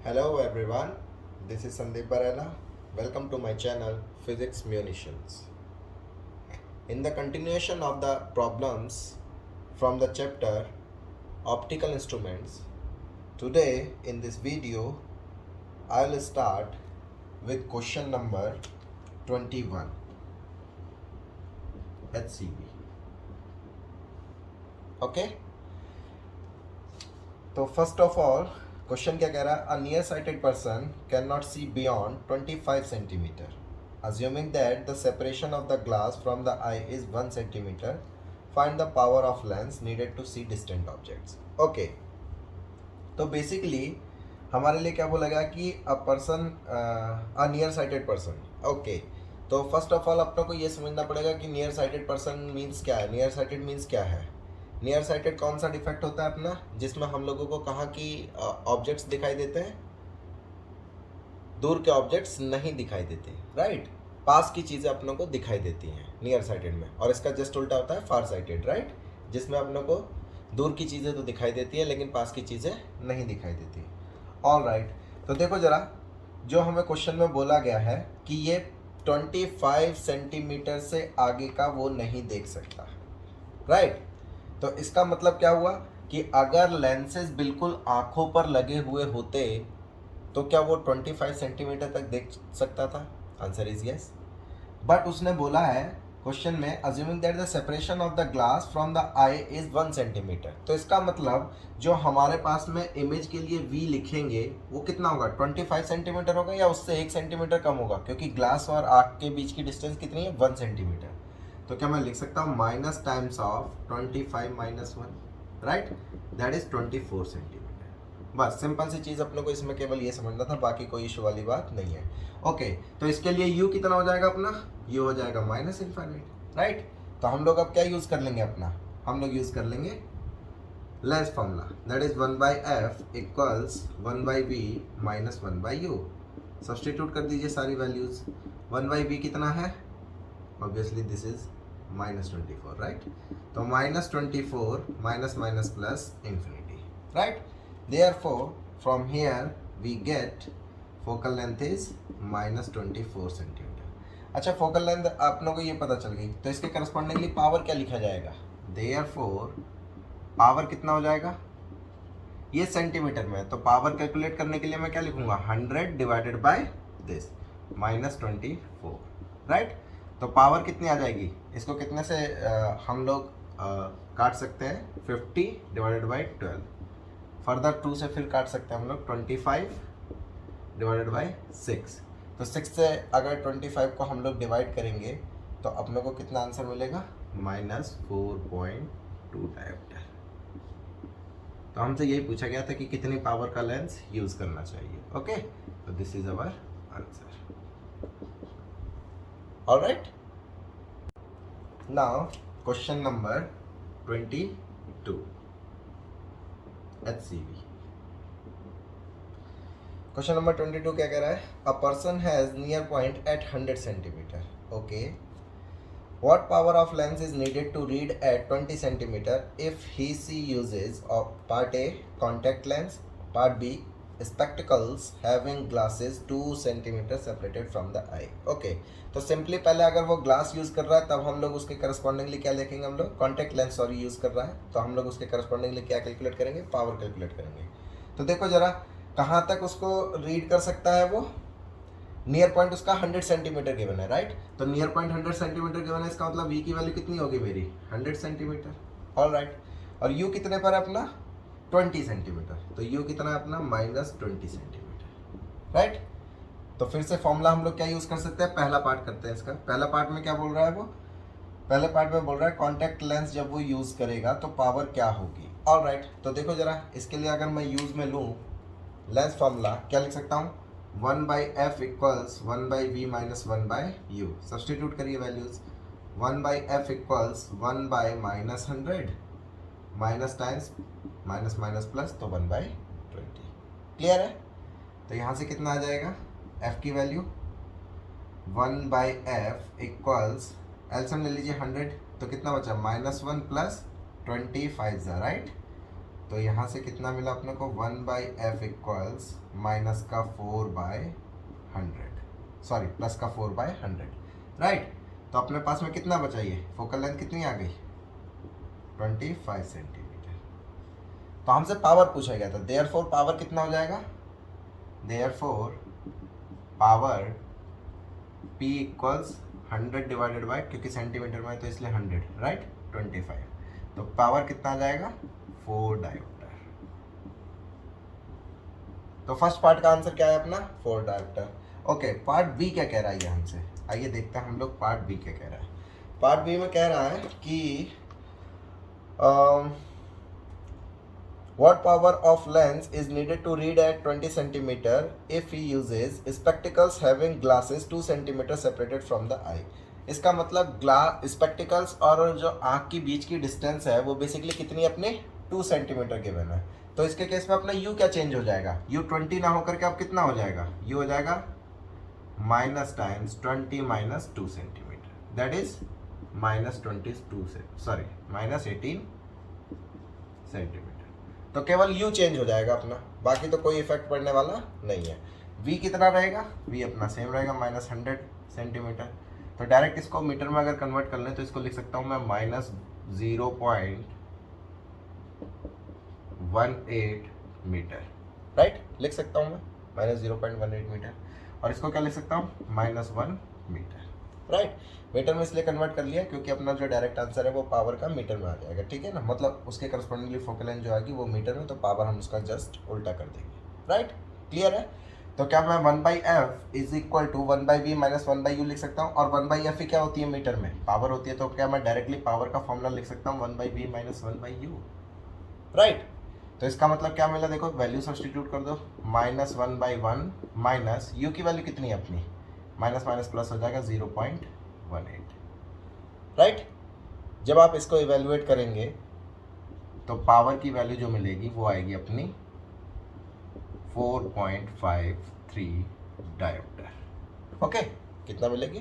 Hello everyone, this is Sandeep Barela. Welcome to my channel Physics Munitions. In the continuation of the problems from the chapter Optical Instruments, today in this video I will start with question number 21 HCV. Okay, तो first of all question क्या कह रहा है? A near sighted person can not see beyond 25 centimetre assuming that the separation of the glass from the eye is 1 centimeter. Find the power of lens needed to see distant objects. Okay, तो basically हमारे लिए क्या बोला गया कि a person a near sighted person. Okay, तो first of all अपनों को ये समझना पड़ेगा कि नियर साइटेड पर्सन मीन्स क्या है. नियर साइटेड मीन्स क्या है? नियर साइटेड कौन सा डिफेक्ट होता है अपना, जिसमें हम लोगों को कहा कि ऑब्जेक्ट्स दिखाई देते हैं, दूर के ऑब्जेक्ट्स नहीं दिखाई देते, राइट. पास की चीज़ें अपनों को दिखाई देती हैं नियर साइटेड में, और इसका जस्ट उल्टा होता है फार साइटेड, राइट, जिसमें अपनों को दूर की चीज़ें तो दिखाई देती है लेकिन पास की चीज़ें नहीं दिखाई देती. ऑल राइट, तो देखो ज़रा, जो हमें क्वेश्चन में बोला गया है कि ये 25 सेंटीमीटर से आगे का वो नहीं देख सकता, राइट. तो इसका मतलब क्या हुआ कि अगर लेंसेज बिल्कुल आंखों पर लगे हुए होते तो क्या वो 25 सेंटीमीटर तक देख सकता था? Answer is yes. बट उसने बोला है क्वेश्चन में, assuming that the separation of the glass from the I is 1 centimetre. तो इसका मतलब जो हमारे पास में इमेज के लिए वी लिखेंगे वो कितना होगा? 25 सेंटीमीटर होगा या उससे 1 सेंटीमीटर कम होगा, क्योंकि ग्लास और आंख के बीच की डिस्टेंस कितनी है? 1 सेंटीमीटर. तो क्या मैं लिख सकता हूँ minus times of 25 minus 1, right, that is 24 centimetre. बस सिंपल सी चीज़ अपने को इसमें केवल ये समझना था, बाकी कोई इशू वाली बात नहीं है. ओके, तो इसके लिए u कितना हो जाएगा अपना? u हो जाएगा माइनस इन्फाइनाइट, राइट. तो हम लोग अब क्या यूज़ कर लेंगे अपना? हम लोग यूज़ कर लेंगे lens formula, that is 1/f equals 1/v minus 1/u. Substitute कर दीजिए सारी वैल्यूज. 1/v कितना है? Obviously this is -24, right. तो -24 minus minus plus infinity, right. Therefore, from here we get focal length is -24 centimetre. अच्छा, focal length आप लोगों को ये पता चल गई, तो इसके करस्पॉन्डिंगली पावर क्या लिखा जाएगा? Therefore, पावर कितना हो जाएगा? ये सेंटीमीटर में है, तो पावर कैलकुलेट करने के लिए मैं क्या लिखूंगा? 100 डिवाइडेड बाय दिस -24, राइट. तो पावर कितनी आ जाएगी? इसको कितने से हम लोग काट सकते हैं? 50 डिवाइडेड बाई 12. फर्दर 2 से फिर काट सकते हैं हम लोग 25 डिवाइडेड बाई 6. तो 6 से अगर 25 को हम लोग डिवाइड करेंगे तो अपने को कितना आंसर मिलेगा? -4.2 डायोप्टर. तो हमसे यही पूछा गया था कि कितनी पावर का लेंस यूज करना चाहिए. ओके, तो this is our answer. Alright, now question number 22 HCV. Question number 22 क्या कह रहा है? A person has near point at 100 centimetre. Okay, what power of lens is needed to read at 20 centimeter if he uses of part A contact lens, part B spectacles having glasses 2 centimeter separated from the eye. Okay, तो simply पहले अगर वो glass use कर रहा है तब हम लोग उसके करस्पॉन्डिंगली क्या लिखेंगे? हम लोग कॉन्टैक्ट लेंस सॉरी यूज कर रहा है, तो हम लोग उसके करस्पॉन्डिंगली क्या कैलकुलेट करेंगे? पावर कैलकुलेट करेंगे. तो देखो जरा, कहाँ तक उसको रीड कर सकता है वो? नियर पॉइंट उसका 100 सेंटीमीटर गिवन है, राइट. तो नियर पॉइंट 100 सेंटीमीटर गिवन है, इसका मतलब v की वैल्यू कितनी होगी मेरी? 100 सेंटीमीटर. ऑल राइट, और u कितने पर है अपना? 20 सेंटीमीटर. तो u कितना है अपना? -20 सेंटीमीटर, राइट. तो फिर से फॉर्मूला हम लोग क्या यूज़ कर सकते हैं? पहला पार्ट करते हैं इसका. पहला पार्ट में क्या बोल रहा है वो? पहले पार्ट में बोल रहा है कॉन्टैक्ट लेंस जब वो यूज़ करेगा तो पावर क्या होगी. ऑल राइट, तो देखो जरा, इसके लिए अगर मैं यूज़ में लूँ लेंस फॉर्मूला, क्या लिख सकता हूँ? 1/f equals 1/v minus 1/u. Substitute करिए values. 1/f equals 1/-100 minus times minus minus plus, तो 1/20. क्लियर है? तो यहाँ से कितना आ जाएगा f की वैल्यू? 1/f इक्वल्स, एलसीएम ले लीजिए 100, तो कितना बचा? -1 प्लस 25, राइट. तो यहाँ से कितना मिला अपने को 1/f इक्वल्स माइनस का 4/100, सॉरी प्लस का 4/100, राइट। तो अपने पास में कितना बचा, ये फोकल लेंथ कितनी आ गई 25 सेंटीमीटर। तो हमसे पावर पूछा गया था, देयरफॉर पावर कितना हो जाएगा, therefore power P equals 100 divided bye, क्योंकि सेंटीमीटर में है तो इसलिए 100, राइट, 25। तो पावर कितना आ जाएगा 4 डायोप्टर। तो फर्स्ट पार्ट का आंसर क्या है अपना 4 डायोप्टर। ओके, पार्ट बी क्या कह रहा है ये हमसे, आइए देखते हैं हम लोग पार्ट बी क्या कह रहा है। पार्ट बी में कह रहा है कि what power of lens is needed to read at 20 centimeter if he uses spectacles having glasses 2 centimeter separated from the eye। इसका मतलब ग्लास स्पेक्टिकल्स और जो आँख के बीच की डिस्टेंस है वो बेसिकली कितनी अपने 2 सेंटीमीटर गिवन है। तो इसके केस में अपना u क्या चेंज हो जाएगा, u 20 ना होकर के अब कितना हो जाएगा, u हो जाएगा minus times 20 minus 2 centimetre, that is -22 से सॉरी -18 सेंटीमीटर। तो केवल u चेंज हो जाएगा अपना, बाकी तो कोई इफेक्ट पड़ने वाला नहीं है। v कितना रहेगा, v अपना सेम रहेगा -100 सेंटीमीटर। तो डायरेक्ट इसको मीटर में अगर कन्वर्ट कर लें तो इसको लिख सकता हूँ मैं -0.18 मीटर, राइट, लिख सकता हूँ मैं -0.18 मीटर। और इसको क्या लिख सकता हूँ -1 मीटर, राइट। मीटर में इसलिए कन्वर्ट कर लिया क्योंकि अपना जो डायरेक्ट आंसर है वो पावर का मीटर में आ जाएगा, ठीक है ना, मतलब उसके करस्पॉन्डिंगली फोकल लेंथ जो आएगी वो मीटर में, तो पावर हम उसका जस्ट उल्टा कर देंगे, राइट, क्लियर है। तो क्या मैं 1/f is equal to 1/v minus 1/u लिख सकता हूँ, और 1/f ही क्या होती है मीटर में, पावर होती है। तो क्या मैं डायरेक्टली पावर का फॉर्मूला लिख सकता हूँ 1/v माइनस 1/u, राइट। तो इसका मतलब क्या मिला, देखो वैल्यू सब्सटीट्यूट कर दो, -1/1 माइनस u की वैल्यू कितनी है अपनी, माइनस माइनस प्लस हो जाएगा 0.18, राइट। जब आप इसको इवेल्युएट करेंगे तो पावर की वैल्यू जो मिलेगी वो आएगी अपनी 4.53 डायोप्टर। ओके, कितना मिलेगी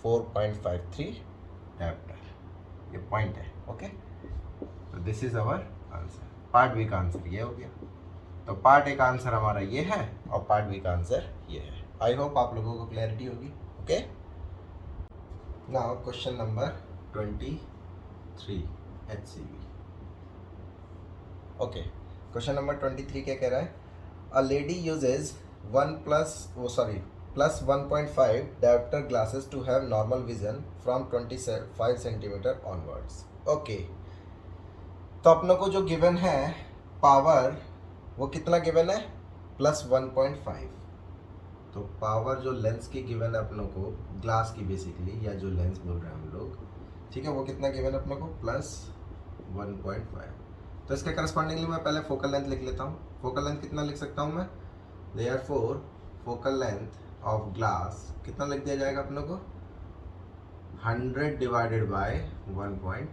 4.53 डायोप्टर, ये पॉइंट है। ओके, तो this is our answer. Part B का आंसर ये हो गया। तो पार्ट ए का आंसर हमारा ये है और पार्ट बी का आंसर ये है। आई होप आप लोगों को क्लैरिटी होगी। Okay, now question number 23 HCV। Okay, question number 23 क्या कह रहा है, a lady uses plus 1.5 diopter glasses to have normal vision from 25 centimetre onwards। Okay, तो अपनों को जो गिवन है पावर वो कितना गिवन है +1.5। तो पावर जो लेंस की गिवन है अपनों को, ग्लास की बेसिकली, या जो लेंस बोल रहे हैं हम लोग, ठीक है, वो कितना गिवन है अपनों को +1.5। तो इसके करस्पॉन्डिंगली मैं पहले फोकल लेंथ लिख लेता हूँ। फोकल लेंथ कितना लिख सकता हूँ मैं, therefore focal length of glass कितना लिख दिया जाएगा अपनों को 100 डिवाइडेड बाय 1.5,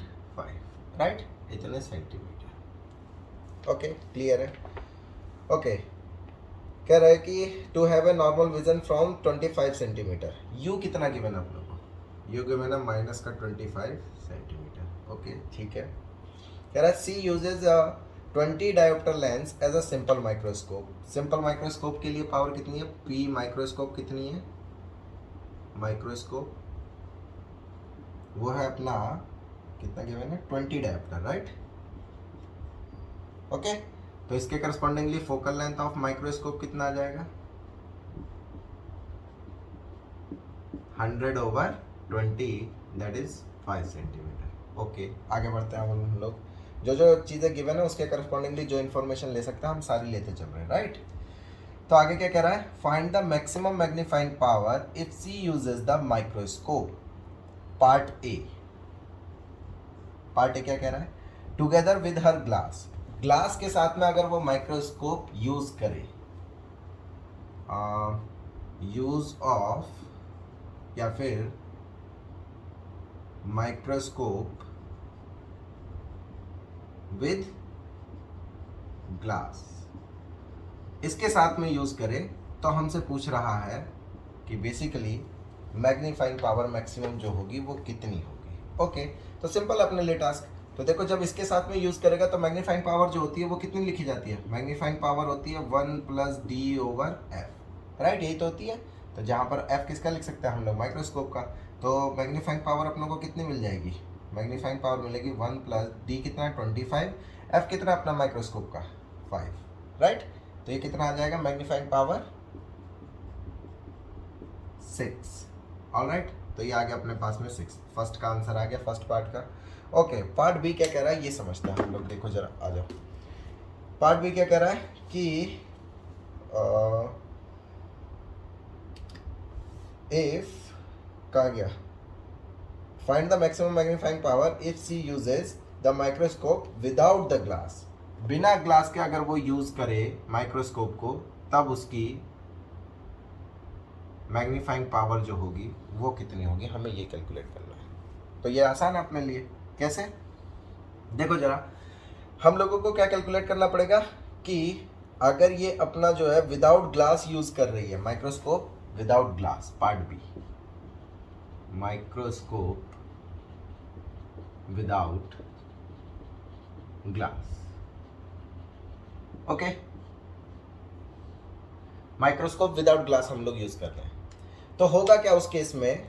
राइट, इतने सेंटीमीटर। ओके, क्लियर है। ओके, कह रहा है कि to have a normal vision from 25 centimetre, you कितना गिवन है आप लोगों को, यू गिवन है -25 सेंटीमीटर। ओके, ठीक है। कह रहा है she uses 20 dioptre lens as a simple microscope. Simple microscope के लिए पावर कितनी है, पी माइक्रोस्कोप कितनी है, माइक्रोस्कोप वो है अपना कितना गिवन है 20 डायोप्टर, राइट। ओके, तो इसके correspondingly focal length of microscope कितना आ जाएगा 100/20, दैट इज 5 सेंटीमीटर। ओके, आगे बढ़ते हैं हम लोग। जो जो चीज़ें गिवन है उसके करस्पॉन्डिंगली जो इन्फॉर्मेशन ले सकते हैं हम सारी लेते चल रहे हैं, राइट। तो आगे क्या कह रहा है, find the maximum magnifying power if she uses the microscope. Part A क्या कह रहा है, together with her glass, glass के साथ में अगर वो माइक्रोस्कोप यूज करे, यूज ऑफ या फिर माइक्रोस्कोप विद ग्लास, इसके साथ में यूज करे, तो हमसे पूछ रहा है कि बेसिकली मैग्नीफाइंग पावर मैक्सिमम जो होगी वो कितनी होगी। ओके, तो सिंपल अपने लिए टास्क, तो देखो जब इसके साथ में यूज करेगा तो मैग्नीफाइंग पावर जो होती है वो कितनी लिखी जाती है, मैग्नीफाइंग पावर होती है 1 plus D over F, right, यही तो होती है। तो जहाँ पर एफ किसका लिख सकते हैं हम लोग, माइक्रोस्कोप का। तो मैग्नीफाइंग पावर अपनों को कितनी मिल जाएगी, मैग्नीफाइंग पावर मिलेगी 1 प्लस डी कितना है 25, एफ कितना अपना माइक्रोस्कोप का 5, राइट। तो ये कितना आ जाएगा, मैग्नीफाइंग पावर 6, ऑलराइट। तो ये आ गया अपने पास में 6, फर्स्ट का आंसर आ गया फर्स्ट पार्ट का। ओके, पार्ट बी क्या कह रहा है ये समझते हैं हम लोग। देखो जरा आ जाओ, पार्ट बी क्या कह रहा है कि इफ कहा गया find the maximum magnifying power if she uses the microscope without the glass. बिना ग्लास के अगर वो यूज करे माइक्रोस्कोप को तब उसकी मैग्नीफाइंग पावर जो होगी वो कितनी होगी, हमें ये कैलकुलेट करना है। तो ये आसान है अपने लिए, कैसे, देखो जरा हम लोगों को क्या कैलकुलेट करना पड़ेगा कि अगर ये अपना जो है विदाउट ग्लास यूज कर रही है, microscope without glass, part B, microscope without glass, okay, microscope without glass हम लोग यूज कर रहे हैं। तो होगा क्या उस केस में,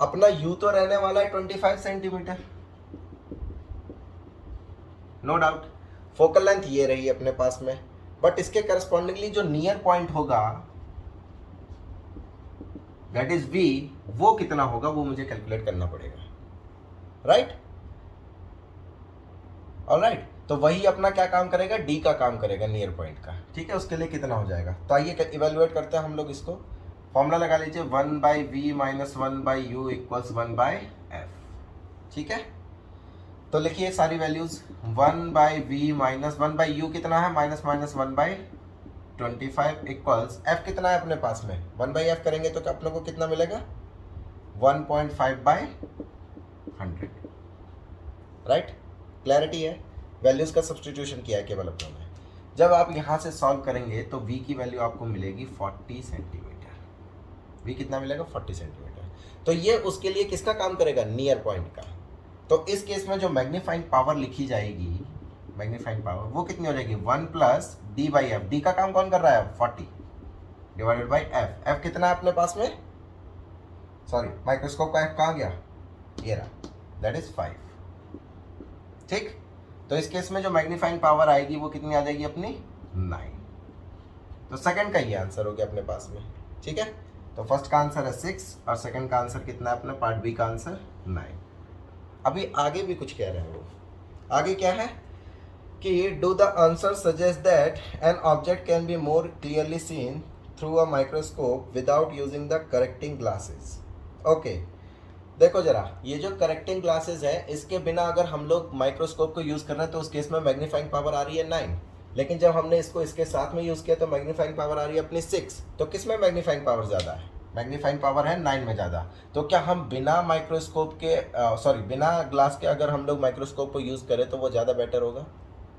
अपना यू तो रहने वाला है 25 centimetre, no doubt. Focal length ये रही अपने पास में, बट इसके करस्पॉन्डिंगली जो नियर पॉइंट होगा दैट इज वी, वो कितना होगा वो मुझे कैलकुलेट करना पड़ेगा, राइट, ऑलराइट। तो वही अपना क्या काम करेगा, डी का काम करेगा नियर पॉइंट का, ठीक है। उसके लिए कितना हो जाएगा, तो आइए इवेल्युएट करते हैं हम लोग इसको। फॉर्मूला लगा लीजिए 1/v minus 1/u equals 1/f, ठीक है। तो लिखिए सारी वैल्यूज, 1/v माइनस 1/u कितना है, माइनस माइनस 1/25 इक्वल्स f कितना है अपने पास में, 1/f करेंगे तो अपने को कितना मिलेगा, 1.5/100, राइट। क्लैरिटी है, वैल्यूज का सब्सटीट्यूशन किया है केवल अपनों ने। जब आप यहाँ से सॉल्व करेंगे तो v की वैल्यू आपको मिलेगी 40 सेंटीमीटर, v कितना मिलेगा 40 सेंटीमीटर। तो ये उसके लिए किसका काम करेगा, नियर पॉइंट का। तो इस केस में जो मैग्नीफाइंग पावर लिखी जाएगी, मैग्नीफाइंग पावर वो कितनी हो जाएगी, 1 plus D by F, D का काम कौन कर रहा है 40 डिवाइडेड बाई एफ, एफ कितना है अपने पास में, सॉरी माइक्रोस्कोप का एफ कहाँ गया, ये रहा, दैट इज 5, ठीक। तो इस केस में जो मैग्नीफाइंग पावर आएगी वो कितनी आ जाएगी अपनी 9। तो सेकंड का ये आंसर हो गया अपने पास में, ठीक है। तो फर्स्ट का आंसर है 6 और सेकंड का आंसर कितना है अपना, पार्ट बी का आंसर 9। अभी आगे भी कुछ कह रहे हैं वो, आगे क्या है कि do the answer suggest that an object can be more clearly seen through a microscope without using the correcting glasses. Okay, देखो जरा ये जो करेक्टिंग ग्लासेस है इसके बिना अगर हम लोग माइक्रोस्कोप को यूज कर रहे हैं तो उस केस में मैग्नीफाइंग पावर आ रही है 9, लेकिन जब हमने इसको इसके साथ में यूज किया तो मैग्नीफाइंग पावर आ रही है अपनी 6। तो किस में मैग्नीफाइंग पावर ज़्यादा है, मैग्नीफाइंग पावर है 9 में ज़्यादा। तो क्या हम बिना माइक्रोस्कोप के बिना ग्लास के अगर हम लोग माइक्रोस्कोप को यूज़ करें तो वो ज़्यादा बेटर होगा,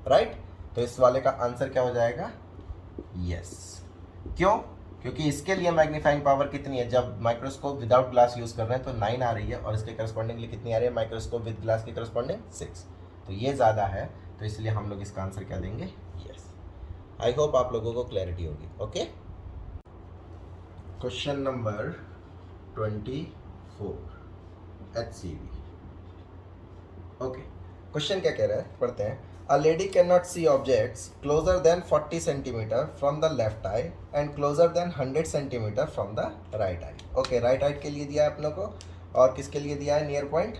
राइट। तो इस वाले का आंसर क्या हो जाएगा, यस। क्यों, क्योंकि इसके लिए मैग्नीफाइंग पावर कितनी है, जब माइक्रोस्कोप विदाउट ग्लास यूज़ कर रहे हैं तो 9 आ रही है और इसके करस्पॉन्डिंगली कितनी आ रही है, माइक्रोस्कोप विद ग्लास की करस्पॉन्डिंग 6। तो ये ज़्यादा है, तो इसलिए हम लोग इसका आंसर क्या देंगे, यस। आई होप आप लोगों को क्लैरिटी होगी, okay. Question number 24 HCV, okay. Question क्या कह रहा है, पढ़ते हैं। A lady cannot see objects closer than 40 centimeter from the left eye and closer than 100 centimeter from the right eye. Okay, right eye के लिए दिया है अपनों को और किसके लिए दिया है, नियर पॉइंट,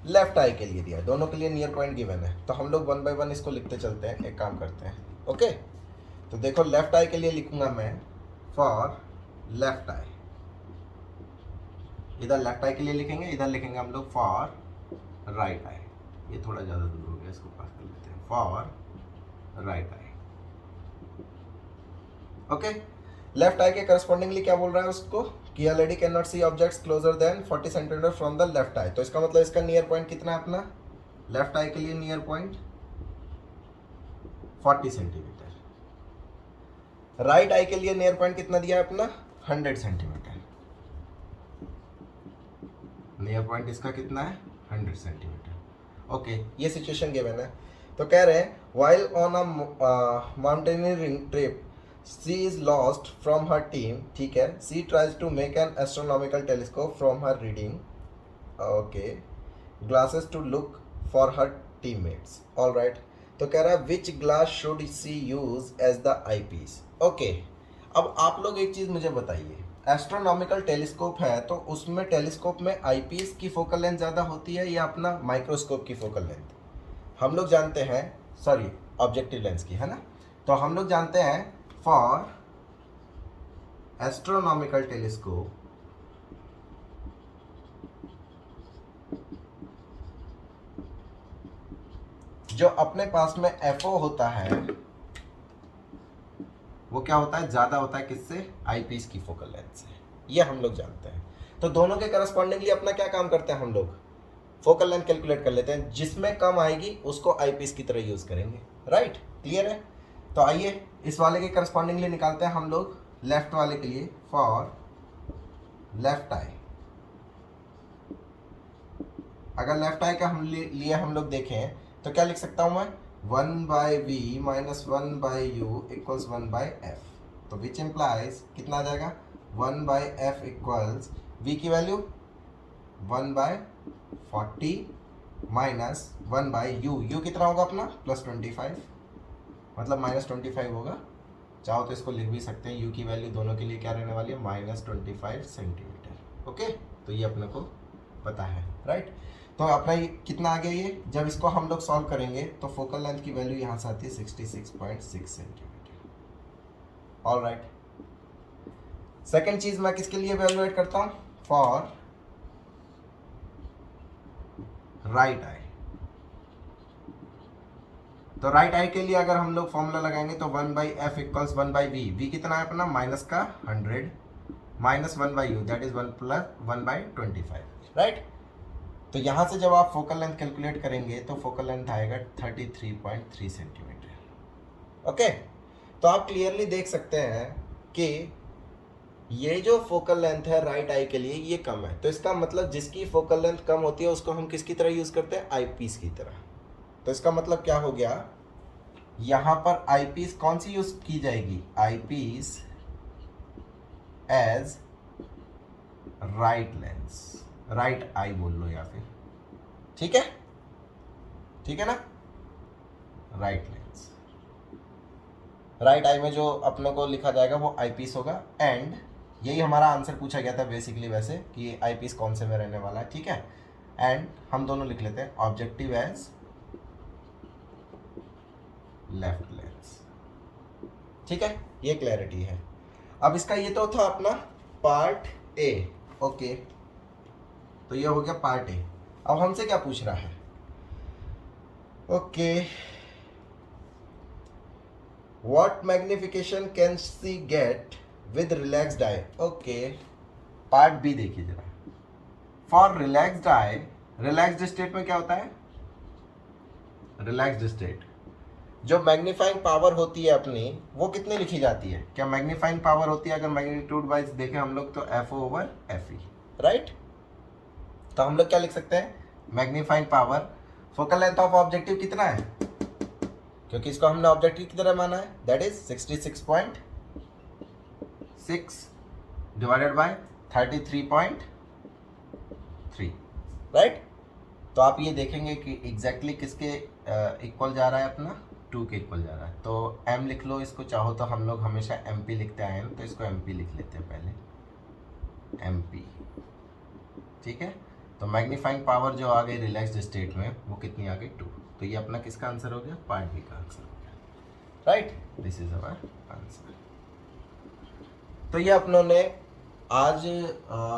लेफ्ट आई के लिए दिया है। दोनों के लिए नियर पॉइंट गिवन है। तो हम लोग 1 by 1 इसको लिखते चलते हैं, एक काम करते हैं, ओके। तो देखो लेफ्ट आई के लिए लिखूंगा मैं फॉर लेफ्ट आई, इधर लेफ्ट आई के लिए लिखेंगे, इधर लिखेंगे हम लोग फॉर राइट आई। ये थोड़ा ज़्यादा दूर हो गया, इसको पास कर लेते हैं, for right eye, okay. Left eye के करस्पॉन्डिंगली क्या बोल रहा है उसको कि a lady can not see objects closer than 40 centimetre from the left eye. तो इसका मतलब इसका नियर पॉइंट कितना है अपना, लेफ्ट आई के लिए near point 40 centimetre, right I के लिए नियर पॉइंट कितना दिया है अपना 100 सेंटीमीटर। नियर पॉइंट इसका कितना है 100 सेंटीमीटर। ओके, ये सिचुएशन गिवन है। तो कह रहे हैं while on a mountaineering trip she is lost from her team, ठीक है, she tries to make an astronomical telescope from her reading, okay, glasses to look for her teammates, all right. तो कह रहा है which glass should she use as the eyepiece. Okay, अब आप लोग एक चीज़ मुझे बताइए, एस्ट्रोनॉमिकल टेलीस्कोप है तो उसमें टेलीस्कोप में आईपीस की फोकल लेंथ ज़्यादा होती है या अपना माइक्रोस्कोप की फोकल लेंथ? हम लोग जानते हैं, सॉरी, ऑब्जेक्टिव लेंस की, है ना। तो हम लोग जानते हैं फॉर एस्ट्रोनॉमिकल टेलीस्कोप जो अपने पास में एफओ होता है वो क्या होता है, ज़्यादा होता है किससे, आईपीस की फोकल लेंथ से, ये हम लोग जानते हैं। तो दोनों के करस्पॉन्डिंगली अपना क्या काम करते हैं हम लोग, फोकल लेंथ कैलकुलेट कर लेते हैं, जिसमें कम आएगी उसको आईपीस की तरह यूज करेंगे, राइट, क्लियर है। तो आइए इस वाले के करस्पॉन्डिंगली निकालते हैं हम लोग लेफ्ट वाले के लिए, फॉर लेफ्ट आई। अगर लेफ्ट आई का लिए हम लोग देखें तो क्या लिख सकता हूं मैं, 1/v minus 1/u equals 1/f। तो विच इम्प्लाइज कितना आ जाएगा, 1/f इक्वल्स v की वैल्यू 1/40 माइनस 1/u, u कितना होगा अपना +25, मतलब -25 होगा। चाहो तो इसको लिख भी सकते हैं, u की वैल्यू दोनों के लिए क्या रहने वाली है, -25 सेंटीमीटर। ओके, तो ये अपने को पता है, राइट। तो अपना ये कितना आ गया, ये जब इसको हम लोग सॉल्व करेंगे तो फोकल लेंथ की वैल्यू यहाँ से आती है 66.6 सेंटीमीटर, ऑल राइट। सेकेंड चीज मैं किसके लिए वैल्यूएट करता हूँ, फॉर राइट आई। तो राइट आई के लिए अगर हम लोग फॉर्मूला लगाएंगे तो 1/f इक्वल्स 1/v, v कितना है अपना माइनस का 100 minus 1/u that is 1 plus 1/25, right. तो यहाँ से जब आप फोकल लेंथ कैलकुलेट करेंगे तो फोकल लेंथ आएगा 33.3 सेंटीमीटर। ओके, तो आप क्लियरली देख सकते हैं कि ये जो फोकल लेंथ है राइट आई के लिए ये कम है, तो इसका मतलब जिसकी फोकल लेंथ कम होती है उसको हम किसकी तरह यूज करते हैं, आईपीस की तरह। तो इसका मतलब क्या हो गया, यहां पर आईपीस कौन सी यूज की जाएगी, eyepiece as right lens, right eye बोल लो या फिर, ठीक है, ठीक है ना, राइट लेंस, राइट आई में जो अपनों को लिखा जाएगा वो आईपीस होगा। एंड यही हमारा आंसर पूछा गया था बेसिकली वैसे कि आईपीस कौन से में रहने वाला है, ठीक है। एंड हम दोनों लिख लेते हैं ऑब्जेक्टिव एज लेफ्ट लेंस, ठीक है, ये क्लैरिटी है। अब इसका ये तो था अपना पार्ट ए, ओके, तो ये हो गया पार्ट ए। अब हमसे क्या पूछ रहा है, okay, what magnification can see get with relaxed eye. Okay, part B देखिए जरा, for relaxed eye, relaxed state में क्या होता है, रिलैक्स्ड स्टेट जो मैग्नीफाइंग पावर होती है अपनी वो कितनी लिखी जाती है, क्या मैग्नीफाइंग पावर होती है, अगर मैग्नीट्यूड वाइज देखें हम लोग तो FO/FE, राइट। तो हम लोग क्या लिख सकते हैं, magnifying power, focal length of objective कितना है, क्योंकि इसको हमने ऑब्जेक्टिव की तरह माना है, that is 66.6 divided by 33.3, right. तो आप ये देखेंगे कि एग्जैक्टली किसके इक्वल जा रहा है, अपना 2 के इक्वल जा रहा है। तो m लिख लो इसको, चाहो तो हम लोग हमेशा MP लिखते आए हैं तो इसको MP लिख लेते हैं पहले, MP, ठीक है। तो मैग्नीफाइंग पावर जो आ गई रिलैक्स्ड स्टेट में वो कितनी आ गई, 2। तो ये अपना किसका आंसर हो गया, पार्ट बी का आंसर हो गया, right, this is our answer. तो ये अपनों ने आज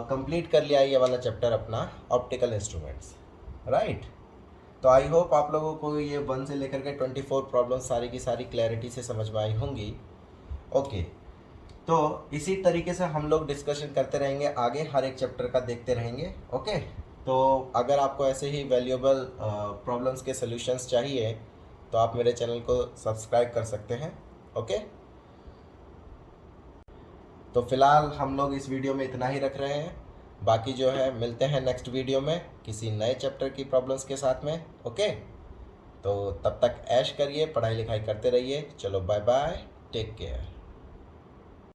कंप्लीट कर लिया ये वाला चैप्टर अपना ऑप्टिकल इंस्ट्रूमेंट्स, राइट। तो आई होप आप लोगों को ये 1 से लेकर के 24 प्रॉब्लम्स सारी की सारी क्लैरिटी से समझ में आई होंगी। ओके, तो इसी तरीके से हम लोग डिस्कशन करते रहेंगे आगे, हर एक चैप्टर का देखते रहेंगे। ओके, तो अगर आपको ऐसे ही वैल्यूएबल प्रॉब्लम्स के सॉल्यूशंस चाहिए तो आप मेरे चैनल को सब्सक्राइब कर सकते हैं। ओके, तो फिलहाल हम लोग इस वीडियो में इतना ही रख रहे हैं। बाकी जो है मिलते हैं नेक्स्ट वीडियो में किसी नए चैप्टर की प्रॉब्लम्स के साथ में। ओके, तो तब तक ऐश करिए, पढ़ाई लिखाई करते रहिए। चलो बाय बाय, टेक केयर।